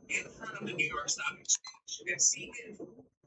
in front of the New York Stock Exchange and see if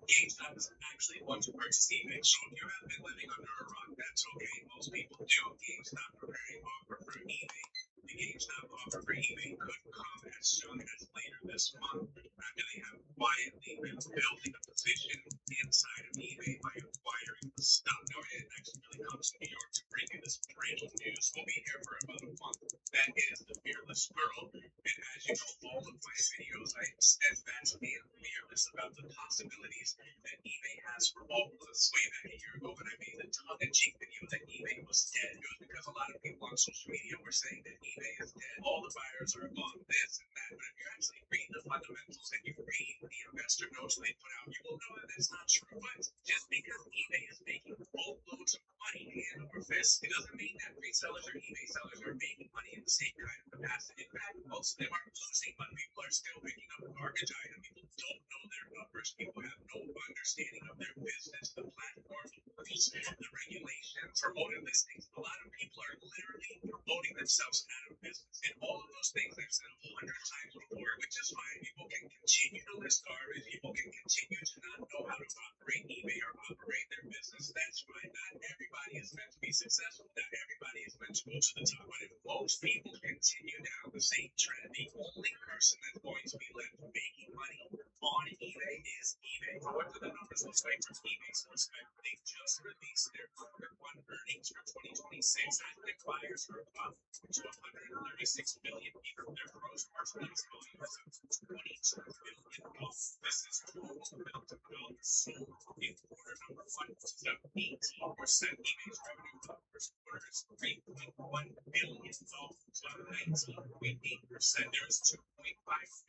GameStop is actually going to purchase eBay. So if you have been living under a rock, that's okay. Most people do. GameStop preparing offer for eBay. The GameStop offer for eBay could come as soon as later this month after they have quietly been building a position inside of eBay by acquiring the stock. Now it actually really comes to New York to bring you this breaking news. We'll be here for about a month. That is the Fearless Squirrel. And as you know, all of my videos, I am steadfastly and fearless about the possibilities that eBay has for all of us. Way back a year ago when I made the tongue-in-cheek video that eBay was dead, it was because a lot of people on social media were saying that eBay is dead. All the buyers are gone, this and that. But if you actually read the fundamentals and you read the investor notes they put out, you will know that that's not true. But just because eBay is making boatloads of money hand over fist, it doesn't mean that resellers or eBay sellers are making money in the same kind of capacity. In fact, most of them are losing money. People are still picking up a garbage item. People don't know their numbers. People have no understanding of their business, the platform, the regulations, promoted listings. A lot of people are literally promoting themselves out of business. And all of those things I've said 100 times before, which is fine. People can continue to list garbage. People can continue to not know how to operate eBay or operate their business. That's fine. Not everybody is meant to be successful. Not everybody is meant to go to the top. But if most people continue down the same trend, the only person that's going to be left making money on eBay is eBay. What do the numbers look like for eBay? So they just released their quarter one earnings for 2026. Active buyers are up to 136 million people. Their gross merchandise volume is up to 22 billion. This is total amount of dollars sold in quarter number one, which is up 18%. eBay's revenue for the first quarter is $3.1 billion, up 19.8%. There is 2.5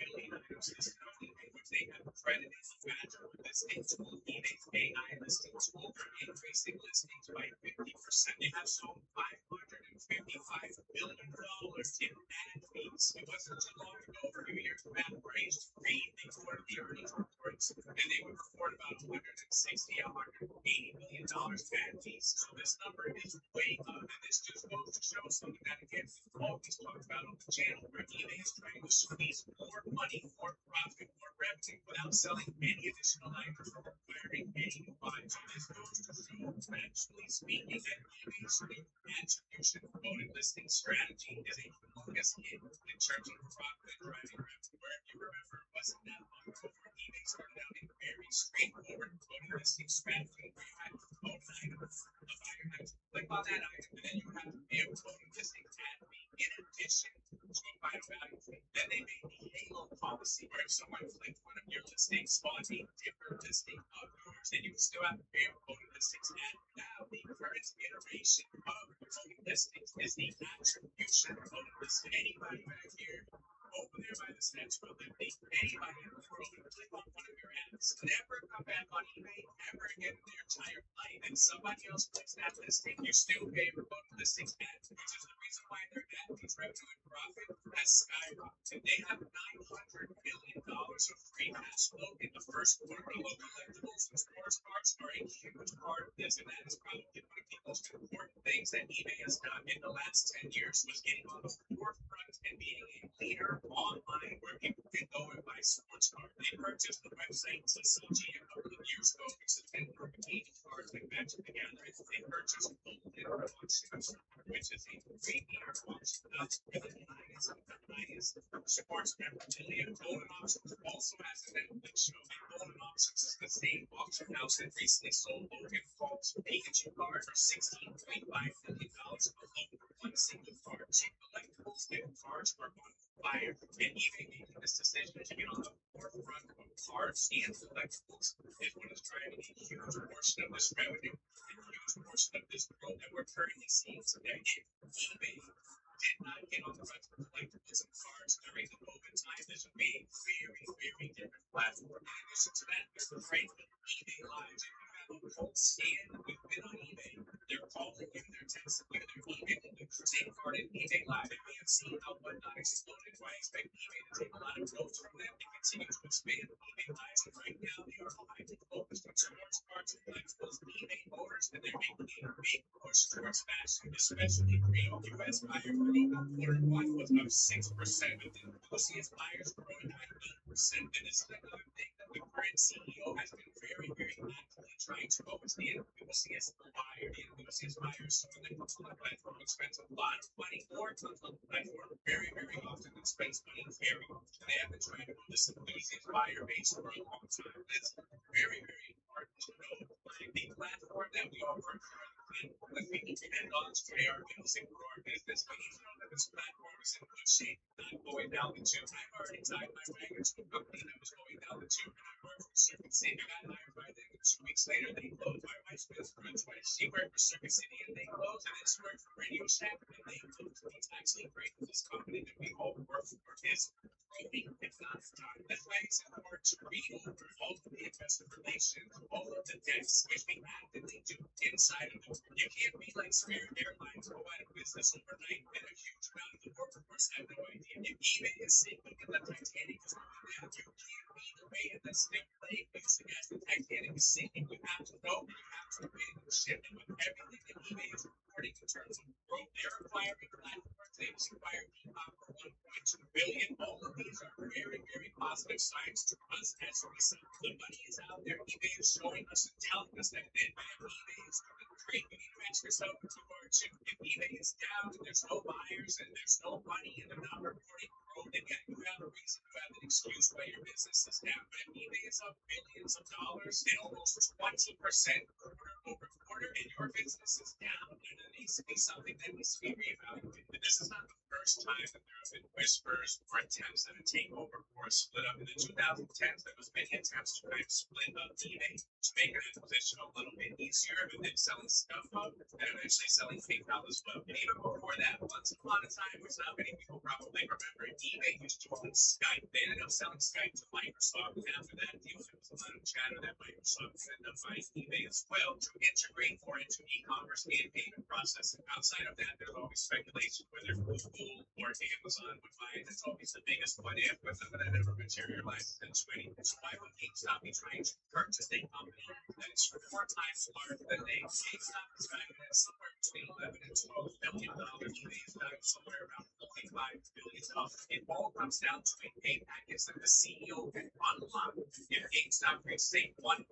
billion items listed on eBay, which they have credited Badger listing tool, eBay's AI listing tool, for increasing listings by 50%. They have sold $555 billion in ad fees. It wasn't too long ago, for a few years back, where I used to read the quarterly earnings reports, and they would report about $160, $180 million ad fees. So this number is way up, and this just goes to show something that, again, we've always talked about on the channel, where eBay is trying to squeeze more money, more profit, more revenue, without selling any additional items or requiring any new buys. So this goes to show, actually speaking, that eBay's new attribution promoted listing strategy is a humongous hit in terms of profit and driving revenue. Where, if you remember, it wasn't that long ago where eBay started out a very straightforward promoted listing strategy where you had to promote an item, a buyer had to click on that item, and then you would have to pay a promoted listing ad fee in addition to a final value fee. Then they made the Halo policy where if someone clicked one of your listings, spawned a different listing of yours, then you would still have to pay a promoted listings ad. Now, the current iteration of promoted listings is the attribution promoted listing. Anybody back here over there by the Statue of Liberty, anybody in the world can click on one of your ads, never come back on eBay ever again in their entire life, and somebody else clicks that listing, you still pay promoted listings ad, which is the reason why their ad fees, revenue, and profit has skyrocketed. They have $900 million of free cash flow in the first quarter alone. Collectibles and sports cards are a huge part of this, and that is probably one of the most important things that eBay has done in the last 10 years, was getting on the forefront and being a leader online where people can go and buy sports cards. They purchased the website CCG a couple of years ago, which has been propagating cards like Magic the Gathering. They purchased Golden Auctions, which is a premier auction house with the highest sports memorabilia. Golden Auctions also has a Netflix show. Golden Auctions is the same auction house that recently sold Logan Paul's Pikachu card for $16.5 million alone for one single card. So collectibles and cards are on fire, and eBay making this decision to get on the forefront of cards and collectibles is what is driving a huge portion of this revenue and a huge portion of this growth that we're currently seeing today. If eBay did not get on the front for collectibles and cards during the COVID time, this would be a very, very different platform. In addition to that, there's the great eBay Live. If you have a cold scan, you've been on eBay, they're calling you, they're texting you, they're emailing you to take part in eBay Live. And we have seen how Whatnot exploded, so I expect eBay to take a lot of notes from them and continue to expand eBay Live. And right now, they are highly focused on sports cards and collectibles, eBay motors, and they're making a big push towards fashion, especially green. U.S. buyer growth in quarter one was up 6%, with the enthusiast buyers growing by And this is another thing that the current CEO has been very, very actively trying to focus the enthusiast buyer. The enthusiast buyer is someone that comes on the platform and spends a lot of money, or comes on the platform very, very often and spends money very often. They have been trying to build this enthusiast buyer base for a long time. It's very, very important to know the platform that we offer that we depend on to pay our bills and grow our business. We need to know that this platform is in good shape, not going down the tube. I've already tied my wagon to a company that was going down the tube, and I worked for Circuit City. I got hired by them, and 2 weeks later they closed. My wife's best friend twice. She worked for Circuit City and they closed, and then she worked for Radio Shack and they closed. It's actually great that this company that we all work for is growing, if not starting. That's why it's important to read over all of the investor relations, all of the debts, which we actively do inside of the. You can't be like Spirit Airlines, go out of business overnight, and a huge amount of the workforce have no idea. If eBay is sinking and the Titanic is going down, you can't be the way in the same plane using as the Titanic is sinking. You have to know, you have to win the ship. And with everything that eBay is reporting in terms of growth, they're acquiring platforms. They just acquired Peacock for $1.2 billion. All of these are very, very positive signs to us as we sell. The money is out there. eBay is showing us and telling us that eBay is doing great. You need to ask yourself if you are too. If eBay is down and there's no buyers and there's no money and they're not reporting growth, then yeah, you have a reason, you have an excuse why your business is down. But if eBay is up billions of dollars and almost 20% quarter over quarter, and your business is down, then it needs to be something that needs to be reevaluated. And this is not the first time that there have been whispers or attempts at a takeover or a split up. In the 2010s, there was many attempts to kind of split up eBay to make an acquisition a little bit easier, and then selling stuff up and eventually selling PayPal as well. And even before that, once upon a time, which not many people probably remember, eBay used to own Skype. They ended up selling Skype to Microsoft, and after that deal, there was a lot of chatter that Microsoft would end up buying eBay as well to integrate more into e-commerce and payment processing. Outside of that, there's always speculation whether Google or Amazon would buy it. That's always the biggest what if, but none of that ever materialized in 20. So why would GameStop be trying to purchase a company that is 4 times larger than they? GameStop is valued at somewhere between $11 and $12 billion. eBay is valued somewhere around $45 billion. It all comes down to a pay package that the CEO can unlock if GameStop reaches a $100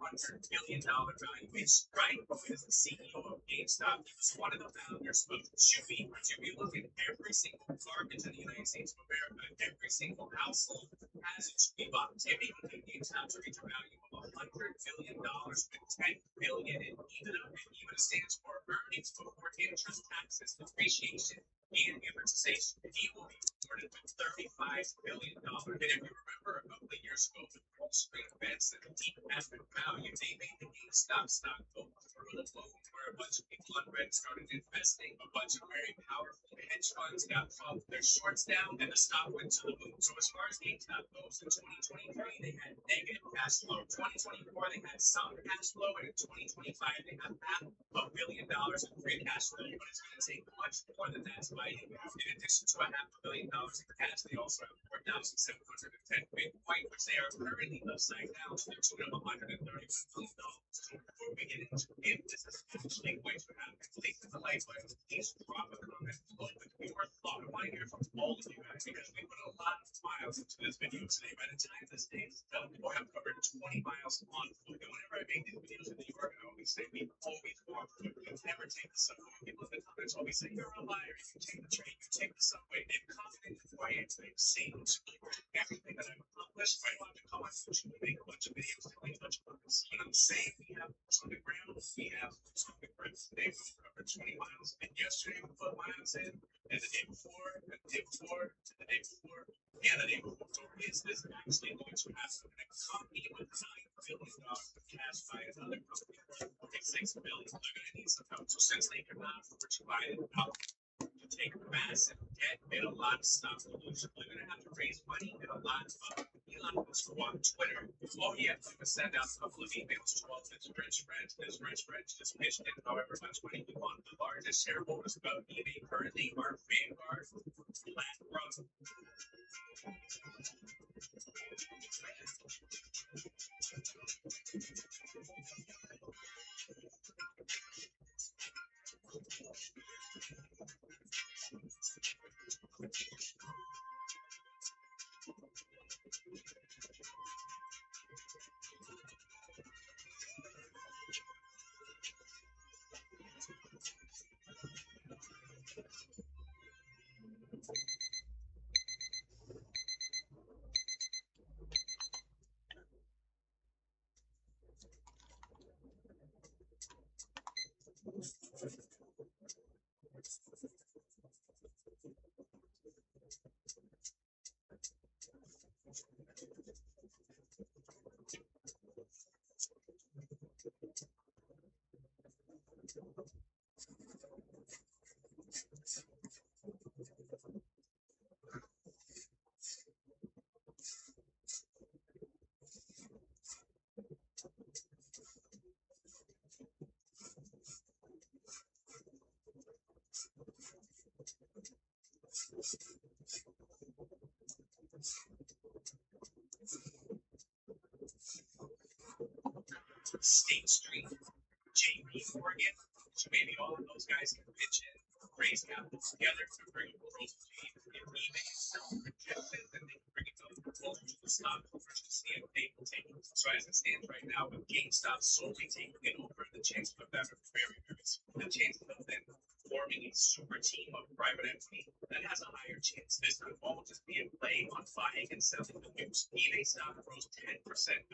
billion valuation. Brian Boyd is the CEO of GameStop. He was one of the founders of Chewy. If you look at every single garbage in the United States of America, every single household has a Chewy box. If you look at GameStop to reach a value of $100 billion with $10 billion in EBITDA, and EBITDA stands for earnings before interest, taxes, depreciation, and amortization, he will be rewarded with $35 billion. And if you remember a couple of years ago, the Wall Street events that the deep asset value, they made the GameStop stock go through the moon, where a bunch of people on Reddit started investing. A bunch of very powerful hedge funds got their shorts down, and the stock went to the moon. So as far as GameStop goes, in 2023, they had negative cash flow. 2024, they had some cash flow, and in 2025, they had $500 million in free cash flow. But it's going to take much more than that to buy it. In addition to $500 million in cash, they also have 4,710 Bitcoin, which they are currently upside down to the tune of $131 million. So before we get into if this is actually going to happen, please hit the like button, please drop a comment below with your thought. I want to hear from all of you guys because we put a lot of miles into this video today. By the time this day is done, we'll have covered 20 miles on foot. And whenever I make these videos in New York, I always say we always walk foot. We never take the subway. People in the comments always say you're a liar. You take the train, you take the subway. They've commented before I answer. They've seen everything that I've accomplished. I want to come on YouTube and make a bunch of videos and make a bunch of comments. But I'm saying we have on the ground, we have on the ground. Today we covered 20 miles, and yesterday we put miles in, and the day before, and the day before, and the day before, and the day before. So is this actually going to happen? A company with $9 billion of cash by another company worth $46 billion. They're going to need some help. So since they cannot afford to buy it out, to take massive debt and a lot of stock dilution, they're going to have to raise money and a lot of Elon wants to go on Twitter. All he has to do is send out a couple of emails to all his rich friends. His rich friends just pitched in however much money he wanted. The largest shareholders of eBay currently are Vanguard, BlackRock. State Street, JP Morgan. So maybe all of those guys can pitch in, raise capital together to bring a proposal to eBay itself, reject it, then they can bring it to the proposal to the stockholders to see if they will take it. So as it stands right now, with GameStop solely taking it over, the chances of that are very, very small. The chances of them forming a super team of private equity that has a higher chance. This could all just be a play on buying and selling the news. eBay stock rose 10%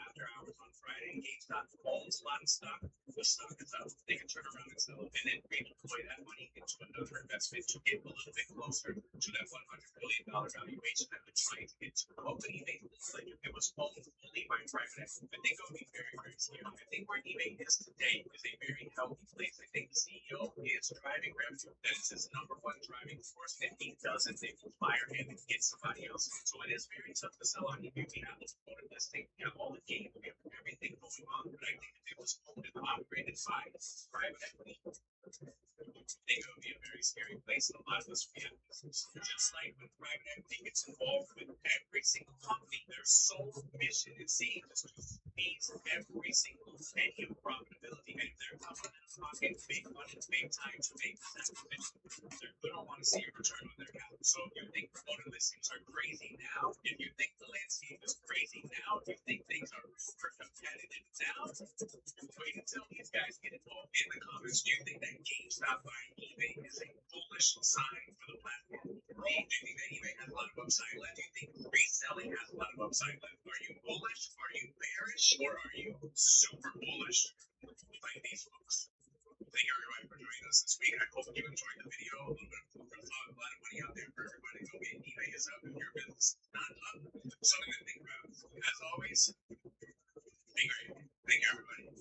after hours on Friday. GameStop owns a lot of stock. The stock is up. They can turn around and sell it and then redeploy that money into another investment to get a little bit closer to that $100 billion valuation that they're trying to get to. Well, but eBay looks like if it was owned fully by private equity, I think it would be very, very scary. I think where eBay is today is a very healthy place. I think the CEO is driving revenue. That is his number one driving force. If he doesn't, they will fire him and get somebody else. So it is very tough to sell on eBay. We have this promoted listing, we have all the game, we have everything going on. But I think if it was owned and operated by private equity, I think it would be a very scary place. And a lot of us we have just like when private equity gets involved with every single company, their sole mission it seems is to squeeze every single penny of profitability. And if they're coming in pocket big money, big time to make this acquisition, they're gonna want to see a return on their capital. So if you think promoted listings are crazy now, if you think the landscape is crazy now, if you think things are super competitive now, wait until these guys get involved in the comments. Do you think that GameStop buying eBay is a bullish sign for the platform overall? Do you think that eBay has a lot of upside left? Do you think reselling has a lot of upside left? Are you bullish? Are you bearish? Or are you super bullish like these folks? Thank you everybody for joining us this week. I hope you enjoyed the video. A little bit of food for thought, a lot of money out there for everybody. Go get eBay is up if your business is not up. Something to think about. As always, be great. Thank you everybody.